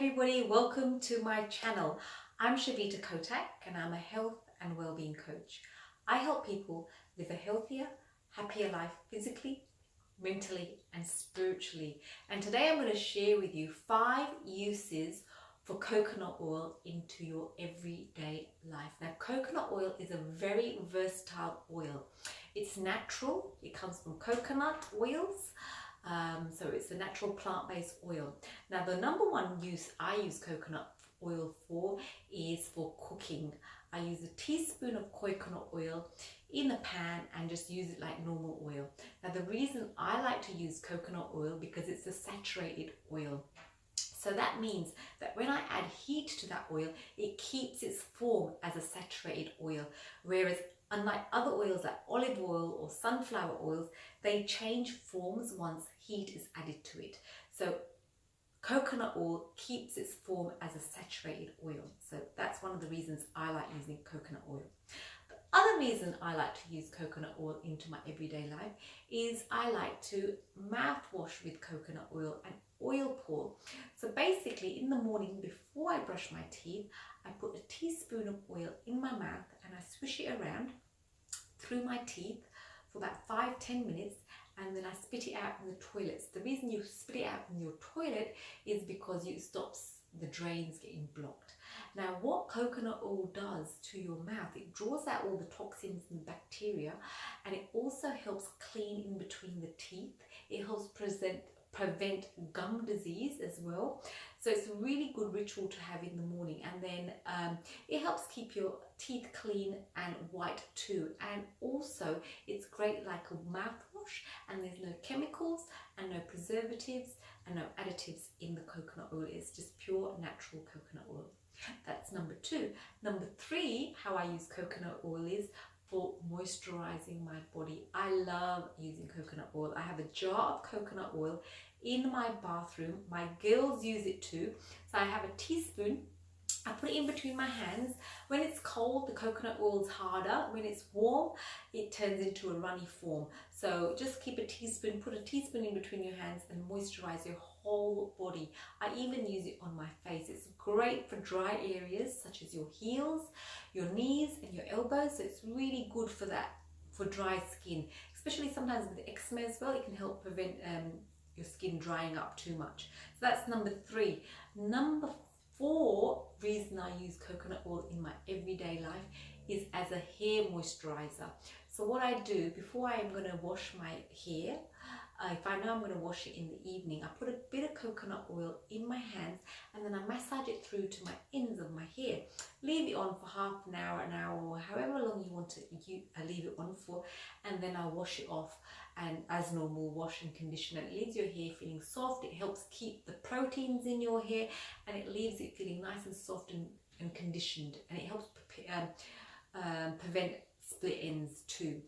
everybody, welcome to my channel. I'm Shavita Kotak and I'm a health and well-being coach. I help people live a healthier, happier life physically, mentally and spiritually. And today I'm going to share with you 5 uses for coconut oil into your everyday life. Now, coconut oil is a very versatile oil. It's natural, it comes from coconut oils. So it's a natural plant-based oil. Now, the number one use I use coconut oil for is for cooking. I use a teaspoon of coconut oil in a pan and just use it like normal oil. Now, the reason I like to use coconut oil because it's a saturated oil. So that means that when I add heat to that oil, it keeps its form as a saturated oil. Whereas unlike other oils like olive oil or sunflower oils, they change forms once heat is added to it. So coconut oil keeps its form as a saturated oil. So that's one of the reasons I like using coconut oil. The other reason I like to use coconut oil into my everyday life is I like to mouthwash with coconut oil and oil pour. So basically in the morning before I brush my teeth, I put a teaspoon of oil in my mouth and I swish it around through my teeth for about 5-10 minutes, and then I spit it out in the toilets. The reason you spit it out in your toilet is because it stops the drains getting blocked. Now, what coconut oil does to your mouth, it draws out all the toxins and bacteria, and it also helps clean in between the teeth. It helps prevent gum disease as well. So it's a really good ritual to have in the morning, and then it helps keep your teeth clean and white too. And also it's great like a mouthwash, and there's no chemicals and no preservatives and no additives in the coconut oil. It's just pure natural coconut oil. That's number 2. Number 3, how I use coconut oil is for moisturizing my body. I love using coconut oil. I have a jar of coconut oil in my bathroom. My girls use it too. So I have a teaspoon. I put it in between my hands. When it's cold, the coconut oil is harder. When it's warm, it turns into a runny form. So just keep a teaspoon, put a teaspoon in between your hands and moisturize your whole body. I even use it on my face. It's great for dry areas such as your heels, your knees and your elbows. So it's really good for that, for dry skin, especially sometimes with eczema as well. It can help prevent your skin drying up too much. So that's number 3. Number 4 reason I use coconut oil in my everyday life is as a hair moisturizer. So what I do before I am going to wash my hair, if I know I'm going to wash it in the evening, I put a bit of coconut oil in my hands and then I massage it through to my ends of my hair. Leave it on for half an hour, or however long you want to leave it on for, and then I wash it off and as normal, wash and condition. And it leaves your hair feeling soft. It helps keep the proteins in your hair and it leaves it feeling nice and soft and conditioned, and it helps prevent split ends too.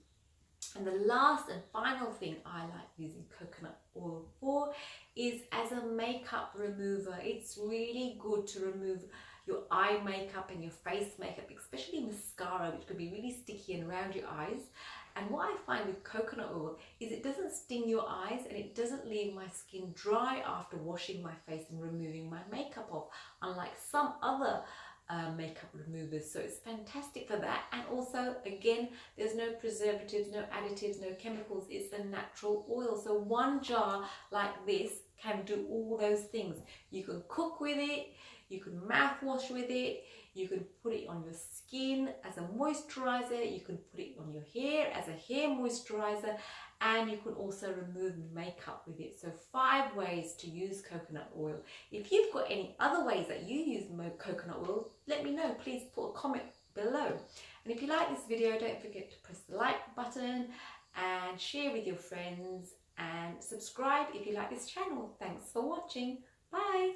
And the last and final thing I like using coconut oil for is as a makeup remover. It's really good to remove your eye makeup and your face makeup, especially mascara, which could be really sticky and around your eyes. And what I find with coconut oil is it doesn't sting your eyes and it doesn't leave my skin dry after washing my face and removing my makeup off, unlike some other makeup removers. So it's fantastic for that. And also, again, there's no preservatives, no additives, no chemicals. It's a natural oil. So one jar like this can do all those things. You can cook with it, you can mouthwash with it, you can put it on your skin as a moisturizer, you can put it on your hair as a hair moisturizer, and you can also remove makeup with it. So 5 ways to use coconut oil. If you've got any other ways that you use coconut oil, let me know. Please put a comment below. And if you like this video, don't forget to press the like button and share with your friends and subscribe if you like this channel. Thanks for watching. Bye.